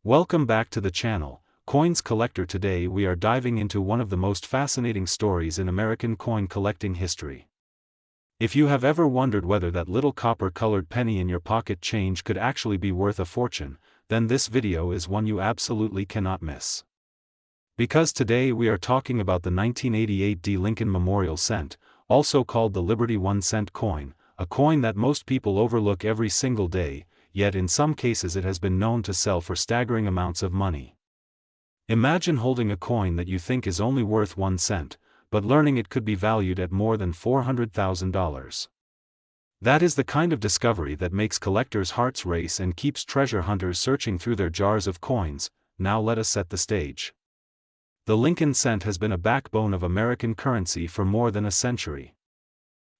Welcome back to the channel, Coins Collector. Today we are diving into one of the most fascinating stories in American coin collecting history. If you have ever wondered whether that little copper-colored penny in your pocket change could actually be worth a fortune, then this video is one you absolutely cannot miss. Because today we are talking about the 1988 D. Lincoln Memorial Cent, also called the Liberty 1-cent coin, a coin that most people overlook every single day, yet in some cases it has been known to sell for staggering amounts of money. Imagine holding a coin that you think is only worth 1 cent, but learning it could be valued at more than $400,000. That is the kind of discovery that makes collectors' hearts race and keeps treasure hunters searching through their jars of coins. Now let us set the stage. The Lincoln cent has been a backbone of American currency for more than a century.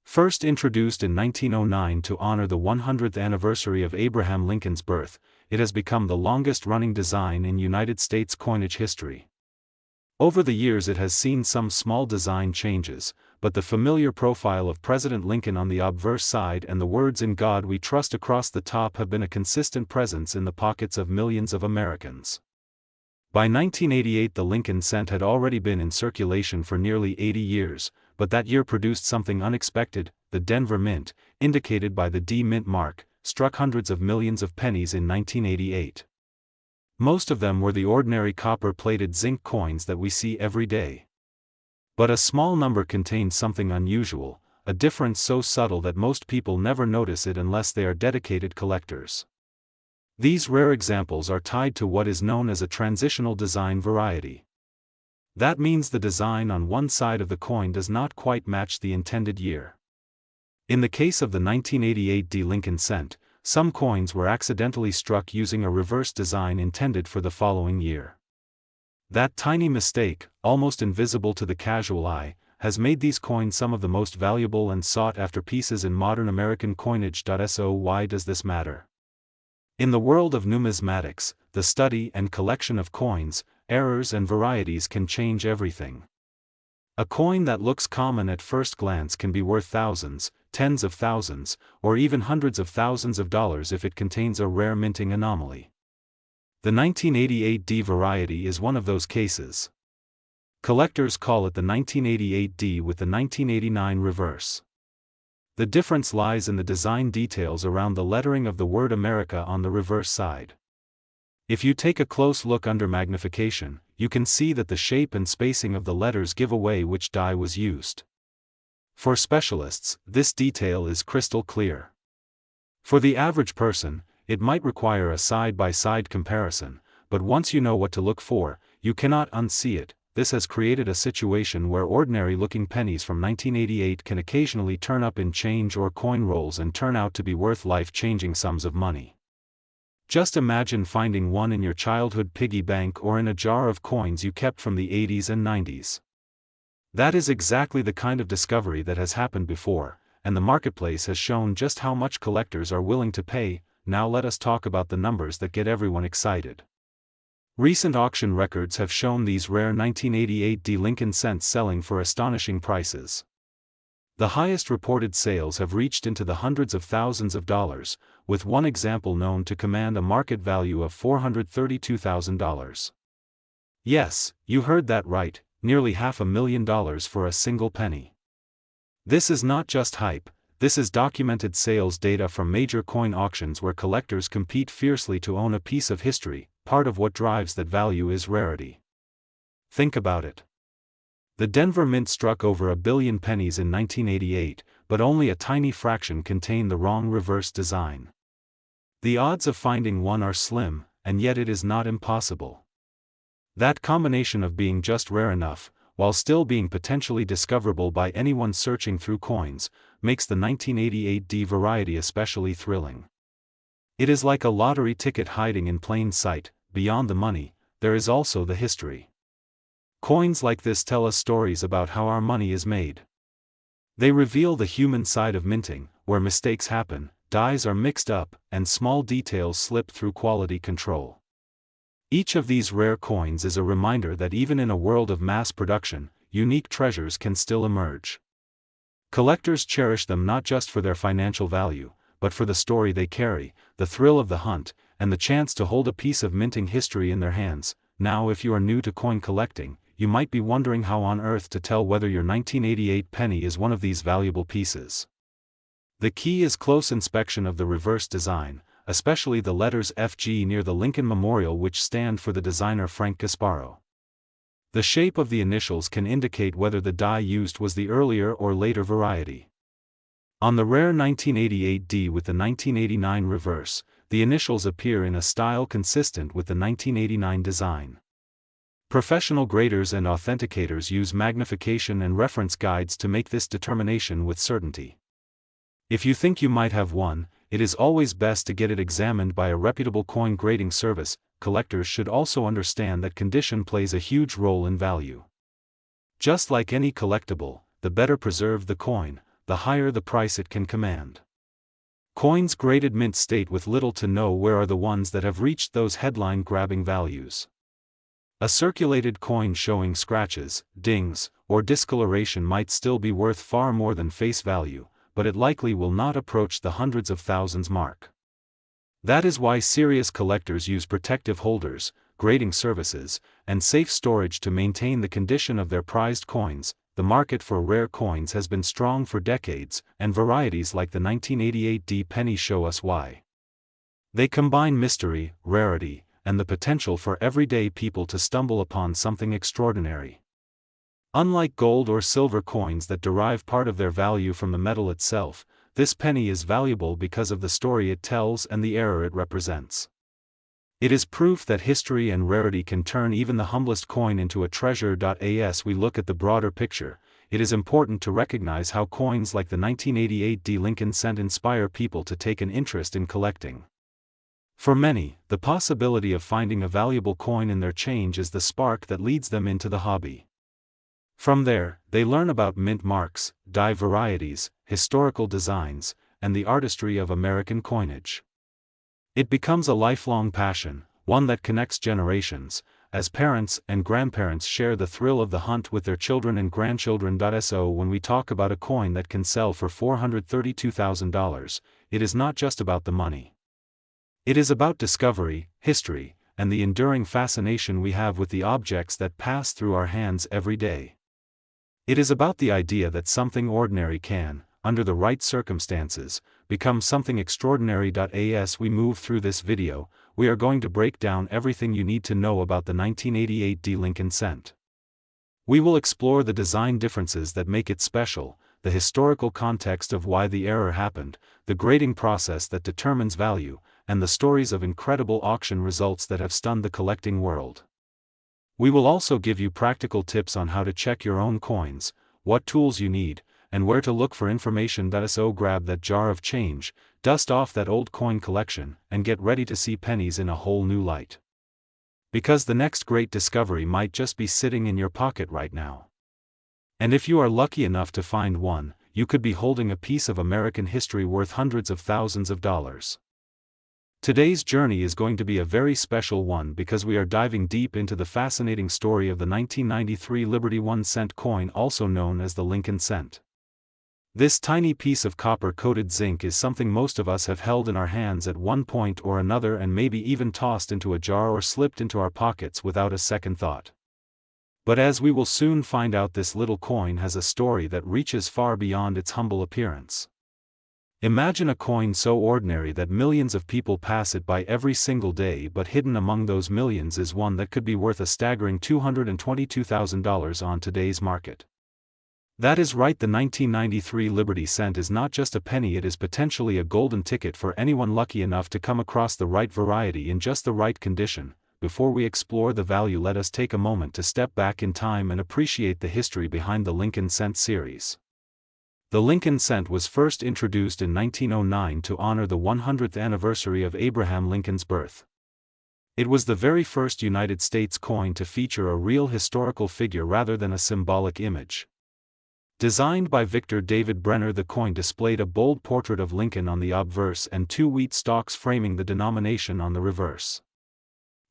First introduced in 1909 to honor the 100th anniversary of Abraham Lincoln's birth, it has become the longest-running design in United States coinage history. Over the years it has seen some small design changes, but the familiar profile of President Lincoln on the obverse side and the words "In God We Trust" across the top have been a consistent presence in the pockets of millions of Americans. By 1988 the Lincoln cent had already been in circulation for nearly 80 years, but that year produced something unexpected. The Denver Mint, indicated by the D Mint mark, struck hundreds of millions of pennies in 1988. Most of them were the ordinary copper-plated zinc coins that we see every day. But a small number contained something unusual, a difference so subtle that most people never notice it unless they are dedicated collectors. These rare examples are tied to what is known as a transitional design variety. That means the design on one side of the coin does not quite match the intended year. In the case of the 1988 D. Lincoln cent, some coins were accidentally struck using a reverse design intended for the following year. That tiny mistake, almost invisible to the casual eye, has made these coins some of the most valuable and sought-after pieces in modern American coinage. So why does this matter? In the world of numismatics, the study and collection of coins, errors and varieties can change everything. A coin that looks common at first glance can be worth thousands, tens of thousands, or even hundreds of thousands of dollars if it contains a rare minting anomaly. The 1988 D variety is one of those cases. Collectors call it the 1988 D with the 1989 reverse. The difference lies in the design details around the lettering of the word America on the reverse side. If you take a close look under magnification, you can see that the shape and spacing of the letters give away which die was used. For specialists, this detail is crystal clear. For the average person, it might require a side-by-side comparison, but once you know what to look for, you cannot unsee it. This has created a situation where ordinary-looking pennies from 1988 can occasionally turn up in change or coin rolls and turn out to be worth life-changing sums of money. Just imagine finding one in your childhood piggy bank or in a jar of coins you kept from the 80s and 90s. That is exactly the kind of discovery that has happened before, and the marketplace has shown just how much collectors are willing to pay. Now let us talk about the numbers that get everyone excited. Recent auction records have shown these rare 1988 D. Lincoln cents selling for astonishing prices. The highest reported sales have reached into the hundreds of thousands of dollars, with one example known to command a market value of $432,000. Yes, you heard that right, nearly $500,000 for a single penny. This is not just hype, this is documented sales data from major coin auctions where collectors compete fiercely to own a piece of history. Part of what drives that value is rarity. Think about it. The Denver Mint struck over 1 billion pennies in 1988, but only a tiny fraction contain the wrong reverse design. The odds of finding one are slim, and yet it is not impossible. That combination of being just rare enough, while still being potentially discoverable by anyone searching through coins, makes the 1988 D variety especially thrilling. It is like a lottery ticket hiding in plain sight. Beyond the money, there is also the history. Coins like this tell us stories about how our money is made. They reveal the human side of minting, where mistakes happen, dies are mixed up, and small details slip through quality control. Each of these rare coins is a reminder that even in a world of mass production, unique treasures can still emerge. Collectors cherish them not just for their financial value, but for the story they carry, the thrill of the hunt, and the chance to hold a piece of minting history in their hands. Now, if you are new to coin collecting, you might be wondering how on earth to tell whether your 1988 penny is one of these valuable pieces. The key is close inspection of the reverse design, especially the letters FG near the Lincoln Memorial, which stand for the designer Frank Gasparo. The shape of the initials can indicate whether the die used was the earlier or later variety. On the rare 1988D with the 1989 reverse, the initials appear in a style consistent with the 1989 design. Professional graders and authenticators use magnification and reference guides to make this determination with certainty. If you think you might have one, it is always best to get it examined by a reputable coin grading service. Collectors should also understand that condition plays a huge role in value. Just like any collectible, the better preserved the coin, the higher the price it can command. Coins graded mint state with little to no wear are the ones that have reached those headline-grabbing values. A circulated coin showing scratches, dings, or discoloration might still be worth far more than face value, but it likely will not approach the hundreds of thousands mark. That is why serious collectors use protective holders, grading services, and safe storage to maintain the condition of their prized coins. The market for rare coins has been strong for decades, and varieties like the 1988D penny show us why. They combine mystery, rarity, and the potential for everyday people to stumble upon something extraordinary. Unlike gold or silver coins that derive part of their value from the metal itself, this penny is valuable because of the story it tells and the era it represents. It is proof that history and rarity can turn even the humblest coin into a treasure. As we look at the broader picture, it is important to recognize how coins like the 1988D Lincoln Cent inspire people to take an interest in collecting. For many, the possibility of finding a valuable coin in their change is the spark that leads them into the hobby. From there, they learn about mint marks, die varieties, historical designs, and the artistry of American coinage. It becomes a lifelong passion, one that connects generations, as parents and grandparents share the thrill of the hunt with their children and grandchildren. So when we talk about a coin that can sell for $432,000, it is not just about the money. It is about discovery, history, and the enduring fascination we have with the objects that pass through our hands every day. It is about the idea that something ordinary can, under the right circumstances, become something extraordinary. As we move through this video, we are going to break down everything you need to know about the 1988D Lincoln Cent. We will explore the design differences that make it special, the historical context of why the error happened, the grading process that determines value, and the stories of incredible auction results that have stunned the collecting world. We will also give you practical tips on how to check your own coins, what tools you need, and where to look for information. So grab that jar of change, dust off that old coin collection, and get ready to see pennies in a whole new light. Because the next great discovery might just be sitting in your pocket right now. And if you are lucky enough to find one, you could be holding a piece of American history worth hundreds of thousands of dollars. Today's journey is going to be a very special one because we are diving deep into the fascinating story of the 1993 Liberty 1-cent coin, also known as the Lincoln Cent. This tiny piece of copper-coated zinc is something most of us have held in our hands at one point or another, and maybe even tossed into a jar or slipped into our pockets without a second thought. But as we will soon find out, this little coin has a story that reaches far beyond its humble appearance. Imagine a coin so ordinary that millions of people pass it by every single day, but hidden among those millions is one that could be worth a staggering $222,000 on today's market. That is right, the 1993 Liberty Cent is not just a penny, it is potentially a golden ticket for anyone lucky enough to come across the right variety in just the right condition. Before we explore the value, let us take a moment to step back in time and appreciate the history behind the Lincoln Cent series. The Lincoln Cent was first introduced in 1909 to honor the 100th anniversary of Abraham Lincoln's birth. It was the very first United States coin to feature a real historical figure rather than a symbolic image. Designed by Victor David Brenner, the coin displayed a bold portrait of Lincoln on the obverse and two wheat stalks framing the denomination on the reverse.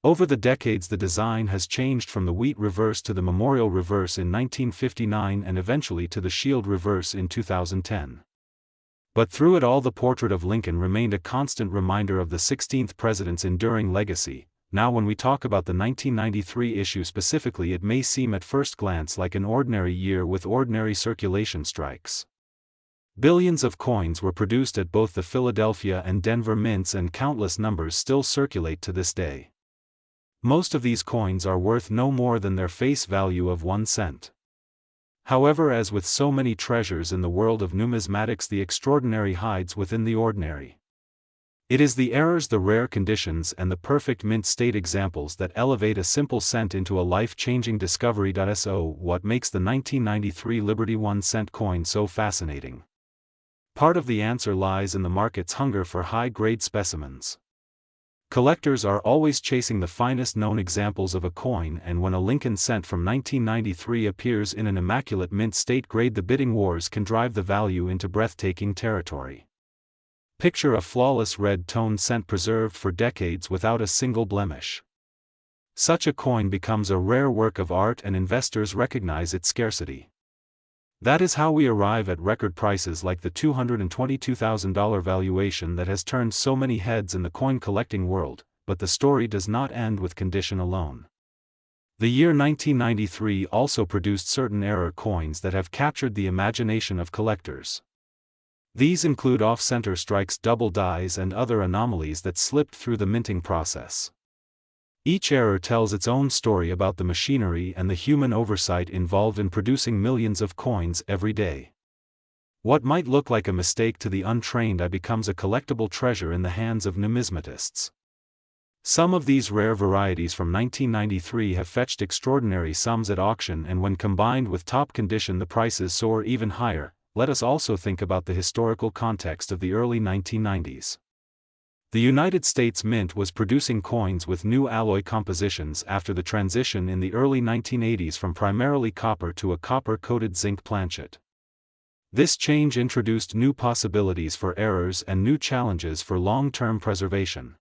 Over the decades, the design has changed from the wheat reverse to the memorial reverse in 1959 and eventually to the shield reverse in 2010. But through it all, the portrait of Lincoln remained a constant reminder of the 16th president's enduring legacy. Now, when we talk about the 1993 issue specifically, it may seem at first glance like an ordinary year with ordinary circulation strikes. Billions of coins were produced at both the Philadelphia and Denver mints, and countless numbers still circulate to this day. Most of these coins are worth no more than their face value of 1 cent. However, as with so many treasures in the world of numismatics, the extraordinary hides within the ordinary. It is the errors, the rare conditions, and the perfect mint state examples that elevate a simple cent into a life-changing discovery. So, what makes the 1993 Liberty 1 cent coin so fascinating? Part of the answer lies in the market's hunger for high-grade specimens. Collectors are always chasing the finest known examples of a coin, and when a Lincoln cent from 1993 appears in an immaculate mint state grade, the bidding wars can drive the value into breathtaking territory. Picture a flawless red-toned cent preserved for decades without a single blemish. Such a coin becomes a rare work of art, and investors recognize its scarcity. That is how we arrive at record prices like the $222,000 valuation that has turned so many heads in the coin collecting world. But the story does not end with condition alone. The year 1993 also produced certain error coins that have captured the imagination of collectors. These include off-center strikes, double dies, and other anomalies that slipped through the minting process. Each error tells its own story about the machinery and the human oversight involved in producing millions of coins every day. What might look like a mistake to the untrained eye becomes a collectible treasure in the hands of numismatists. Some of these rare varieties from 1993 have fetched extraordinary sums at auction, and when combined with top condition, the prices soar even higher. Let us also think about the historical context of the early 1990s. The United States Mint was producing coins with new alloy compositions after the transition in the early 1980s from primarily copper to a copper-coated zinc planchet. This change introduced new possibilities for errors and new challenges for long-term preservation.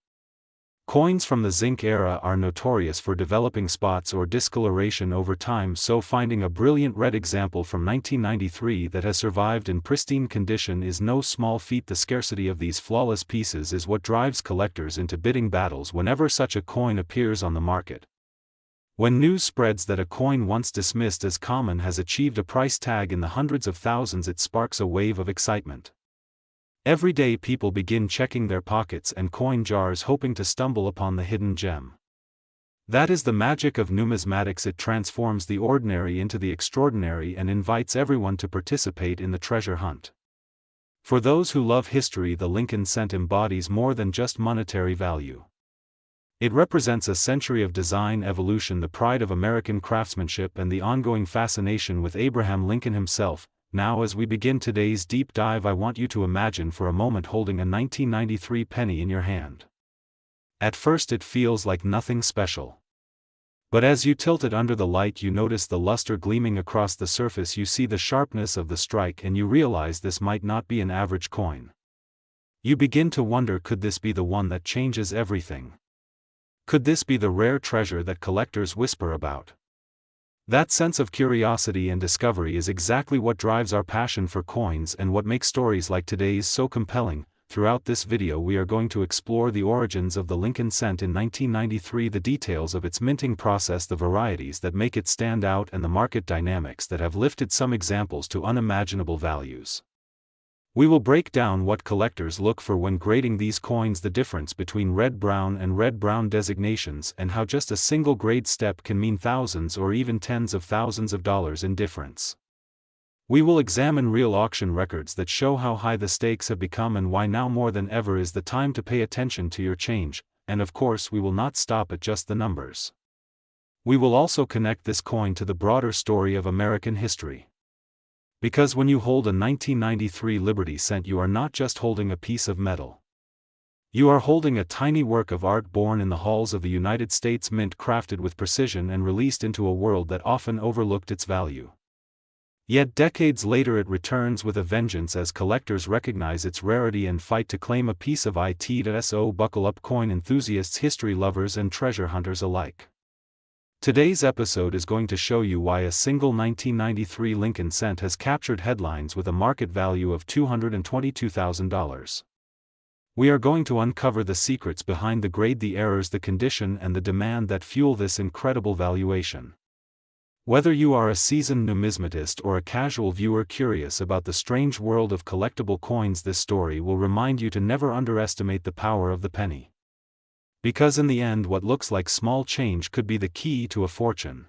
Coins from the zinc era are notorious for developing spots or discoloration over time, so finding a brilliant red example from 1993 that has survived in pristine condition is no small feat. The scarcity of these flawless pieces is what drives collectors into bidding battles whenever such a coin appears on the market. When news spreads that a coin once dismissed as common has achieved a price tag in the hundreds of thousands, it sparks a wave of excitement. Every day people begin checking their pockets and coin jars, hoping to stumble upon the hidden gem. That is the magic of numismatics. It transforms the ordinary into the extraordinary and invites everyone to participate in the treasure hunt. For those who love history, the Lincoln cent embodies more than just monetary value. It represents a century of design evolution, the pride of American craftsmanship, and the ongoing fascination with Abraham Lincoln himself. Now, as we begin today's deep dive, I want you to imagine for a moment holding a 1993 penny in your hand. At first it feels like nothing special. But as you tilt it under the light, you notice the luster gleaming across the surface, you see the sharpness of the strike, and you realize this might not be an average coin. You begin to wonder, could this be the one that changes everything? Could this be the rare treasure that collectors whisper about? That sense of curiosity and discovery is exactly what drives our passion for coins and what makes stories like today's so compelling. Throughout this video we are going to explore the origins of the Lincoln cent in 1993, the details of its minting process, the varieties that make it stand out, and the market dynamics that have lifted some examples to unimaginable values. We will break down what collectors look for when grading these coins, the difference between red-brown and red-brown designations, and how just a single grade step can mean thousands or even tens of thousands of dollars in difference. We will examine real auction records that show how high the stakes have become and why now more than ever is the time to pay attention to your change, and of course we will not stop at just the numbers. We will also connect this coin to the broader story of American history. Because when you hold a 1993 Liberty cent, you are not just holding a piece of metal. You are holding a tiny work of art born in the halls of the United States Mint, crafted with precision and released into a world that often overlooked its value. Yet decades later it returns with a vengeance as collectors recognize its rarity and fight to claim a piece of it. So buckle up, coin enthusiasts, history lovers, and treasure hunters alike. Today's episode is going to show you why a single 1993 Lincoln cent has captured headlines with a market value of $222,000. We are going to uncover the secrets behind the grade, the errors, the condition, and the demand that fuel this incredible valuation. Whether you are a seasoned numismatist or a casual viewer curious about the strange world of collectible coins, this story will remind you to never underestimate the power of the penny. Because in the end, what looks like small change could be the key to a fortune.